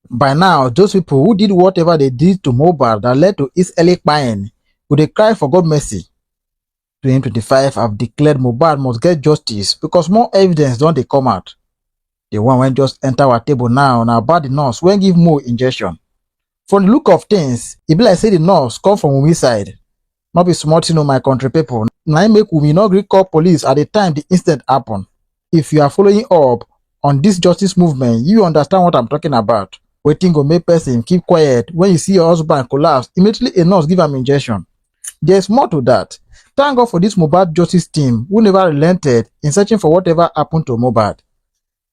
By now, those people who did whatever they did to Mohbad that led to his early dying would they cry for God mercy. 2025 have declared Mohbad must get justice because more evidence don't they come out. The one when just enter our table now about the nurse when give more injection. From the look of things, it be like say the nurse come from Wunmi side. Not be smart, my country people. Now make Wunmi not agree call police at the time the incident happened. If you are following up on this justice movement, you understand what I'm talking about. Waiting go make person keep quiet when you see your husband collapse. Immediately a nurse give him injection. There's more to that. Thank God for this Mohbad justice team who never relented in searching for whatever happened to Mohbad.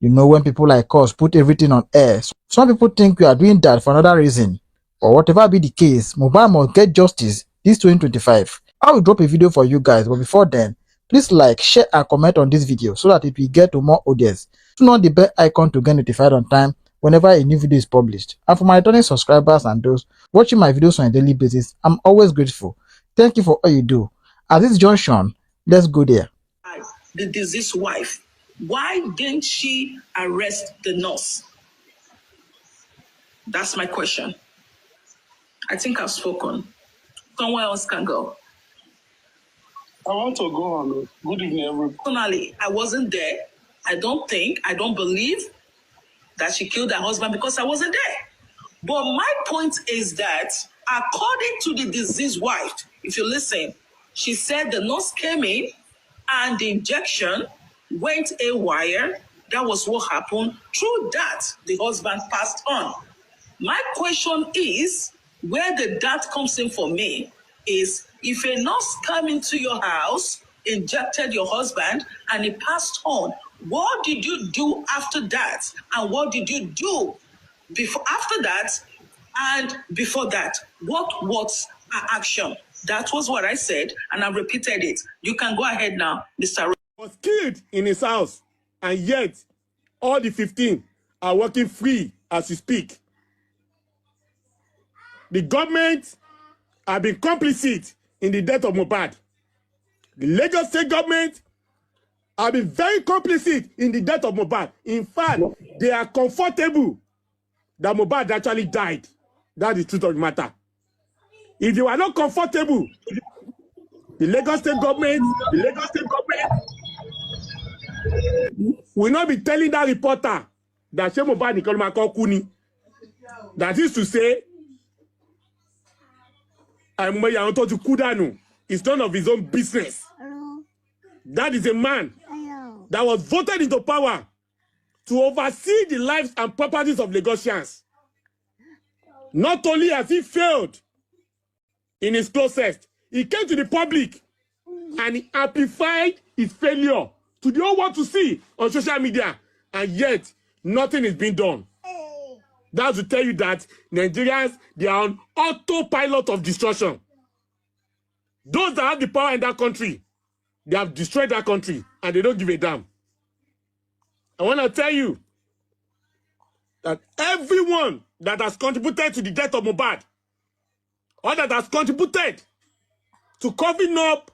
You know, when people like us put everything on air, some people think we are doing that for another reason. But whatever be the case, Mohbad must get justice this 2025. I will drop a video for you guys, but before then, please like, share and comment on this video so that it will get to more audience. Turn on the bell icon to get notified on time whenever a new video is published. And for my returning subscribers and those watching my videos on a daily basis, I'm always grateful. Thank you for all you do. At this junction, let's go there. The deceased wife, why didn't she arrest the nurse? That's my question. I think I've spoken. Someone else can go. I want to go on. Good evening, everybody. Personally, I wasn't there. I don't believe that she killed her husband because I wasn't there. But my point is that according to the deceased wife, if you listen, she said the nurse came in and the injection went haywire. That was what happened. Through that, the husband passed on. My question is, where the doubt comes in for me is, if a nurse came into your house, injected your husband, and he passed on, what did you do after that? And what did you do after that and before that? What was our action? That was what I said, and I repeated it. You can go ahead now, Mr. Was killed in his house, and yet all the 15 are working free as we speak. The government have been complicit in the death of Mohbad. The Lagos State government have been very complicit in the death of Mohbad. In fact, they are comfortable that Mohbad actually died. That's the truth of the matter. If they were not comfortable, the Lagos State government will not be telling that reporter that Mohbad Nikolomako Kuni. That is to say, it's none of his own business. That is a man that was voted into power to oversee the lives and properties of Lagosians. Not only has he failed in his closest, he came to the public and he amplified his failure to the whole world to see on social media, and yet nothing is being done. That's to tell you that Nigerians, they are on autopilot of destruction. Those that have the power in that country, they have destroyed that country and they don't give a damn. I want to tell you that everyone that has contributed to the death of Mohbad, or that has contributed to covering up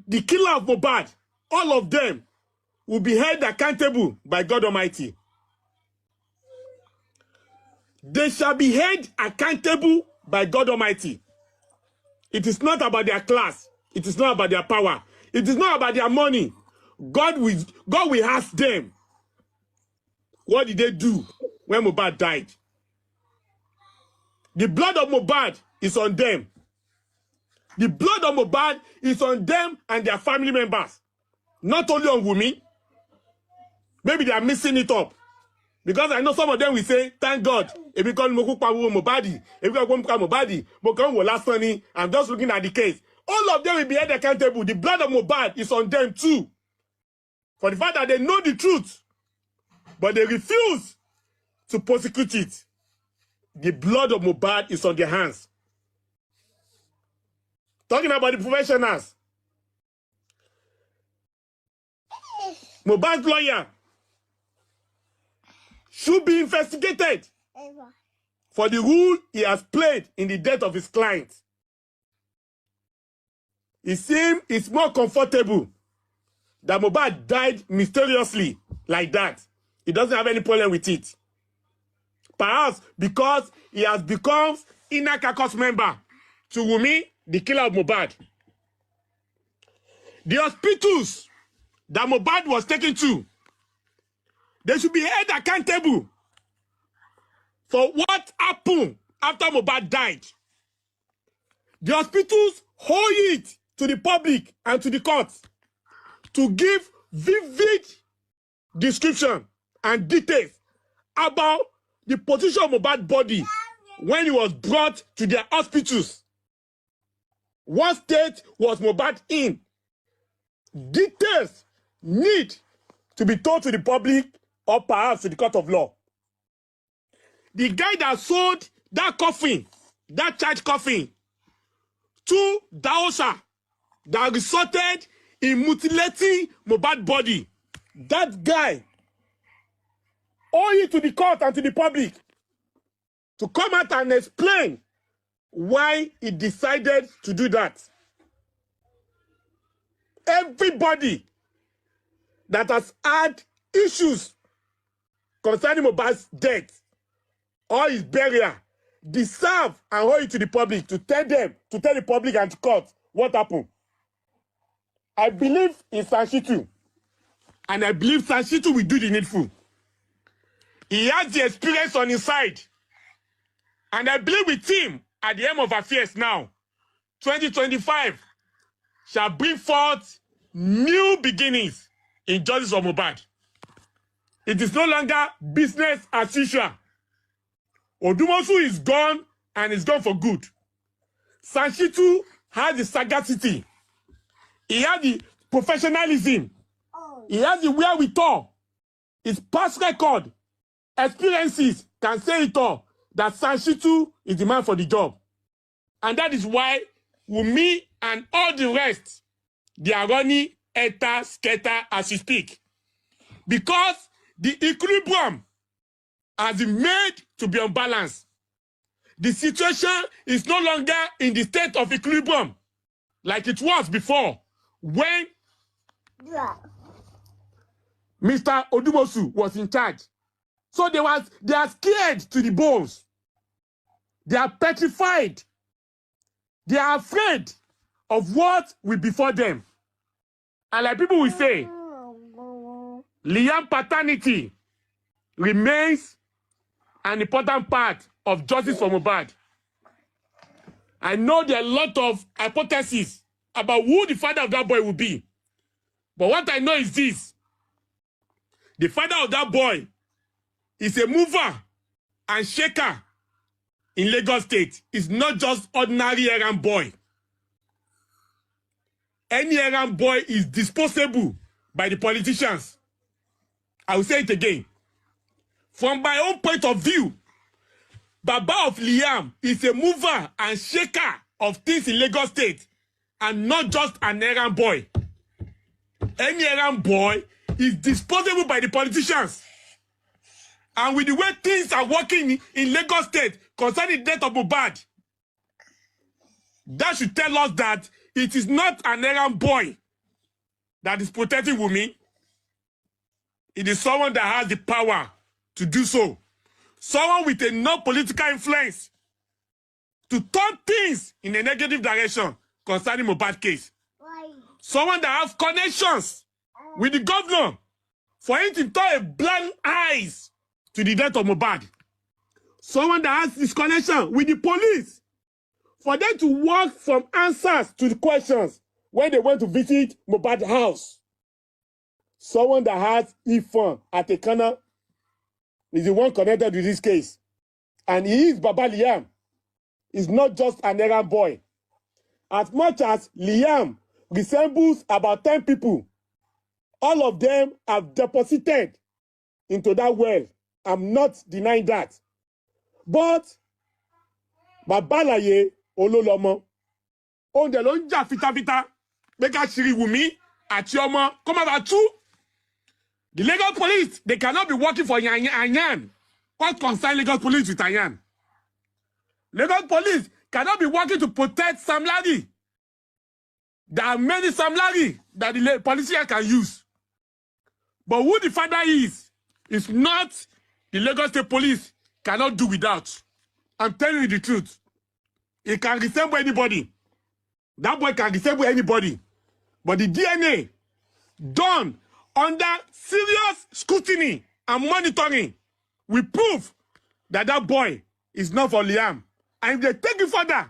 the killer of Mohbad, all of them will be held accountable by God Almighty. They shall be held accountable by God Almighty. It is not about their class. It is not about their power. It is not about their money. God will ask them, what did they do when Mohbad died? The blood of Mohbad is on them. The blood of Mohbad is on them and their family members. Not only on Wunmi. Maybe they are mixing it up. Because I know some of them will say, thank God. I'm just looking at the case. All of them will be held accountable. The blood of Mohbad is on them too. For the fact that they know the truth, but they refuse to prosecute it. The blood of Mohbad is on their hands. Talking about the professionals. Mohbad's lawyer should be investigated for the role he has played in the death of his client. It seems it's more comfortable that Mohbad died mysteriously like that. He doesn't have any problem with it. perhaps because he has become inner caucus member to Wunmi, the killer of Mohbad. The hospitals that Mohbad was taken to, they should be held accountable for what happened after Mohbad died. The hospitals hold it to the public and to the courts to give vivid description and details about the position of Mohbad's body when he was brought to their hospitals. What state was Mohbad in? Details need to be told to the public or perhaps to the court of law. The guy that sold that coffin, that church coffin, to Daosha that resulted in mutilating Mohbad's body, that guy owe it to the court and to the public to come out and explain why he decided to do that. Everybody that has had issues concerning Mohbad's death or his burial deserve and owe it to the public to tell them, to tell the public and to court what happened. I believe in Sanshitu, and I believe Sanshitu will do the needful. He has the experience on his side, and I believe with him at the end of affairs now, 2025 shall bring forth new beginnings in justice of Mohbad. It is no longer business as usual. Odumosu is gone, and is gone for good. Sanshitu has the sagacity. He has the professionalism. He has the wherewithal. His past record, experiences can say it all, that Sanshitu is the man for the job. And that is why Wunmi and all the rest, they are running enter, scatter as we speak. Because the equilibrium has been made to be unbalanced. The situation is no longer in the state of equilibrium like it was before when Mr. Odumosu was in charge. So they are scared to the bones. They are petrified. They are afraid of what will befall them. And like people will say, Liam paternity remains an important part of justice for Mohbad. I know there are a lot of hypotheses about who the father of that boy will be. But what I know is this. The father of that boy is a mover and shaker in Lagos State. It's not just ordinary errand boy. Any errand boy is disposable by the politicians. I will say it again. From my own point of view, Baba of Liam is a mover and shaker of things in Lagos State and not just an errand boy. Any errand boy is disposable by the politicians. And with the way things are working in Lagos State concerning the death of Mohbad, that should tell us that it is not an errand boy that is protecting Wunmi. It is someone that has the power to do so. Someone with enough political influence to turn things in a negative direction concerning Mohbad case. Someone that has connections with the governor for him to turn a blind eyes to the death of Mohbad. Someone that has this connection with the police for them to work from answers to the questions when they went to visit Mohbad's house. Someone that has Ifon at a corner is the one connected with this case. And he is Baba Liam. He's not just an errand boy. As much as Liam resembles about 10 people, all of them have deposited into that well. I'm not denying that. But Babalaye Ololomo, on the lonja fita beka shiri Wunmi ati omo come about two. The Lagos police, they cannot be working for Anyan. What concern Lagos police with Anyan? Lagos police cannot be working to protect Sam Larry. There are many Sam Larry that the politician can use. But who the father is not the Lagos State police cannot do without. I'm telling you the truth. He can resemble anybody. That boy can resemble anybody. But the DNA done under serious scrutiny and monitoring will prove that that boy is not for Liam. And if they take it further,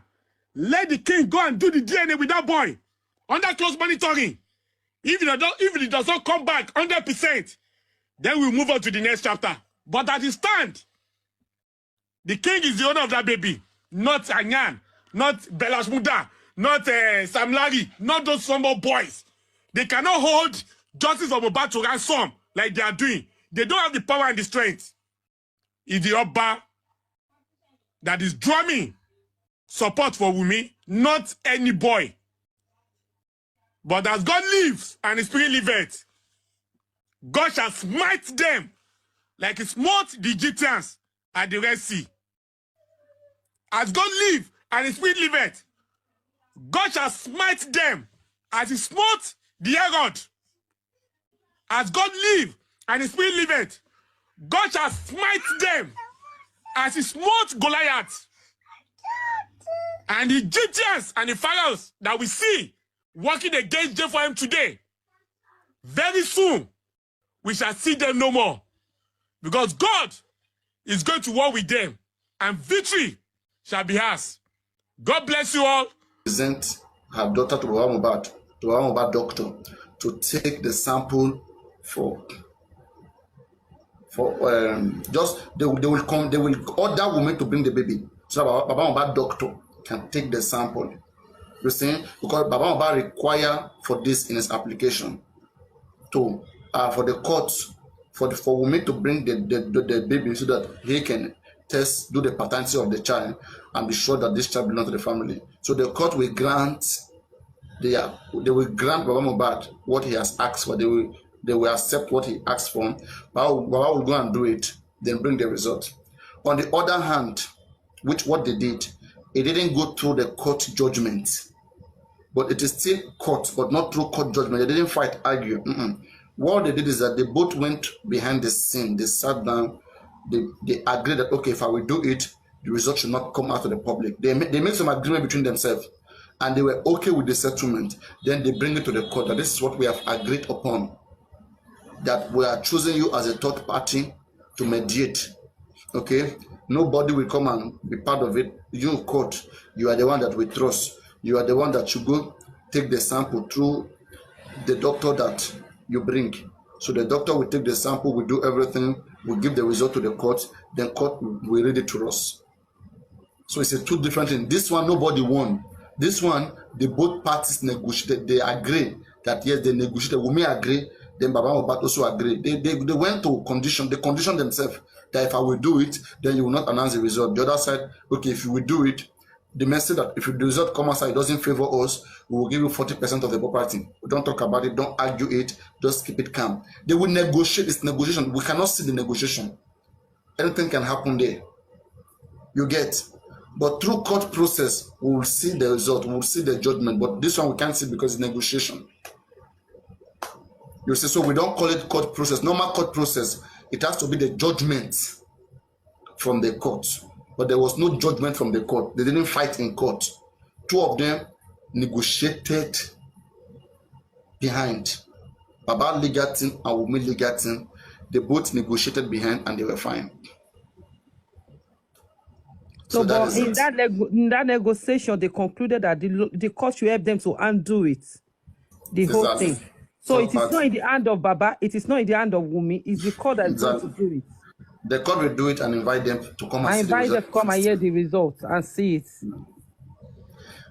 let the king go and do the DNA with that boy under close monitoring. If it does not come back 100%, then we'll move on to the next chapter. But at the stand, the king is the owner of that baby, not Anyan, not Belashmuda, not Sam Larry, not those small boys. They cannot hold justice of Mohbad to ransom like they are doing. They don't have the power and the strength. It's the Oba that is drumming support for Wunmi, not any boy. But as God lives and his spirit liveth, God shall smite them like he smote the Egyptians at the Red Sea. As God lives and his spirit liveth, God shall smite them as he smote the Herod. As God lives and his spirit liveth, God shall smite them as he smote Goliath. And the Egyptians and the Pharaohs that we see working against them for him today, very soon we shall see them no more. Because God is going to war with them and victory shall be ours. God bless you all. Present her daughter to Mohbad doctor to take the sample for they will order women to bring the baby so that Baba Mohbad doctor can take the sample. You see, because Baba Mohbad require for this in his application to for the courts for women to bring the baby so that he can do the paternity of the child and be sure that this child belongs to the family. So the court will grant they will grant Baba Mohbad what he has asked for. They will accept what he asked for. Baba will go and do it, then bring the result. On the other hand, what they did, it didn't go through the court judgment, but it is still court, but not through court judgment. They didn't fight, argue. What they did is that they both went behind the scene. They sat down. They agreed that, okay, if I will do it, the result should not come out to the public. They made some agreement between themselves, and they were okay with the settlement. Then they bring it to the court that this is what we have agreed upon, that we are choosing you as a third party to mediate. Okay, nobody will come and be part of it. You, court, you are the one that we trust. You are the one that should go take the sample through the doctor that you bring. So the doctor will take the sample, will do everything, will give the result to the court, then court will read it to us. So it's a two different things. This one, nobody won. This one, the both parties negotiated. They agree that yes, they negotiated. We may agree. Then Baba Mohbad also agree. They went to condition. They conditioned themselves that if I will do it, then you will not announce the result. The other side, okay, if you will do it, the message that if the result comes outside, it doesn't favor us, we will give you 40% of the property. We don't talk about it, don't argue it, just keep it calm. They will negotiate. It's negotiation. We cannot see the negotiation. Anything can happen there. You get. But through court process, we will see the result, we will see the judgment. But this one we can't see because it's negotiation. You see, so we don't call it court process. Normal court process, it has to be the judgment from the court. But there was no judgment from the court. They didn't fight in court. Two of them negotiated behind. Baba legal team and Wunmi legal team, they both negotiated behind and they were fine. So but in that negotiation, they concluded that the court should help them to undo it, the whole thing. So it is not in the hand of Baba, it is not in the hand of Wunmi, it's the court that is going to do it. The court will do it and invite them to come and see the result. Invite them to come and hear the results and see it.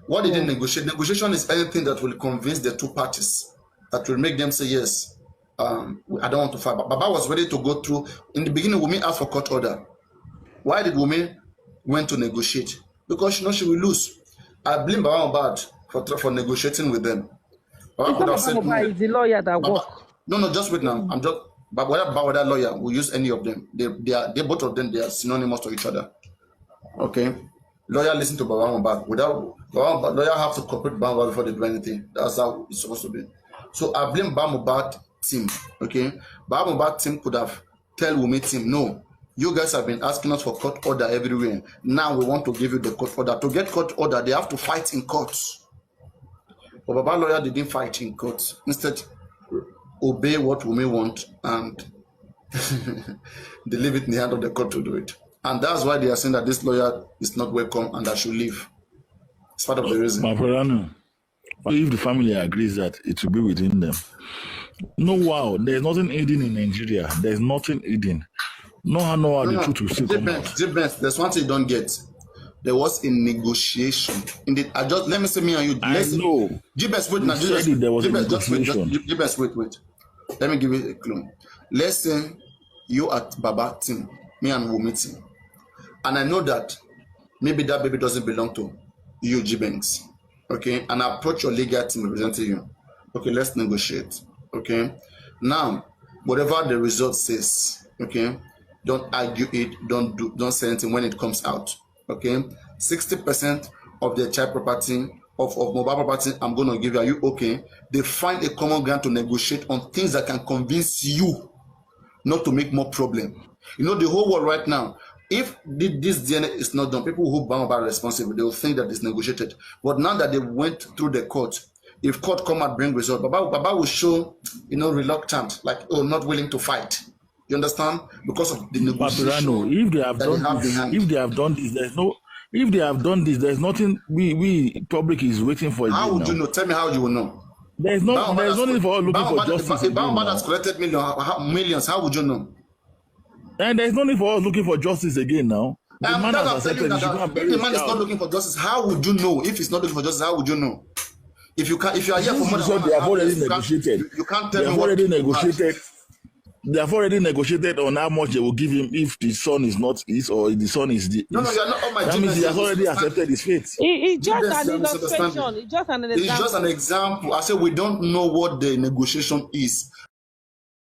What did they negotiate? Negotiation is anything that will convince the two parties, that will make them say, yes, I don't want to fight. But Baba was ready to go through. In the beginning, Wunmi asked for court order. Why did Wunmi went to negotiate? Because she knows she will lose. I blame Baba Mohbad for negotiating with them. Baba could have said, is the lawyer that works. No, just wait now. I'm just, but whether that lawyer will use any of them. They both of them, they are synonymous to each other. Okay, lawyer listen to Baba Mohbad. Without lawyer have to cooperate with Baba Mohbad before they do anything. That's how it's supposed to be. So I blame Baba Mohbad team. Okay, Baba Mohbad team could have tell Wunmi team, no, You guys have been asking us for court order everywhere. Now we want to give you the court order. To get court order, they have to fight in court. But Baba lawyer didn't fight in court. Instead, obey what we may want and they leave it in the hand of the court to do it. And that's why they are saying that this lawyer is not welcome and I should leave. It's part of the reason. My brother, if the family agrees that it will be within them. No, wow, there's nothing hidden in Nigeria. There's nothing hidden. The truth will still come out. There's one thing you don't get. There was a negotiation. Let me say me and you. I know. Jibes, wait now. Jibes, wait. Let me give you a clue. Let's say you at Baba team, me and Wumi team. And I know that maybe that baby doesn't belong to you, G-Banks. Okay? And I approach your legal team representing you. Okay, let's negotiate. Okay? Now, whatever the result says, okay, don't argue it, don't say anything when it comes out. Okay? 60% of the child property, of mobile property, I'm going to give you. Are you okay? They find a common ground to negotiate on things that can convince you not to make more problem. You know, the whole world right now, if this DNA is not done, people who bound are responsible, they will think that it's negotiated. But now that they went through the court, if court come and bring result, Baba will show, reluctant, like, not willing to fight. You understand? Because of the negotiation. If they have done this, there's nothing we public is waiting for. How would you know? Tell me how you will know. There's nothing for us looking for justice. If Baba has collected millions, how would you know? And there's no need for us looking for justice again now. The man has accepted. If the man is not looking for justice, how would you know? If he's not looking for justice, how would you know? If you are here for more than they have already negotiated. You can't tell me what negotiated. They have already negotiated on how much they will give him if the son is not his or the son is the. No, you're not. Oh my that means he has already accepted his fate. It's just an illustration. It's just an example. It's just an example. I said we don't know what the negotiation is.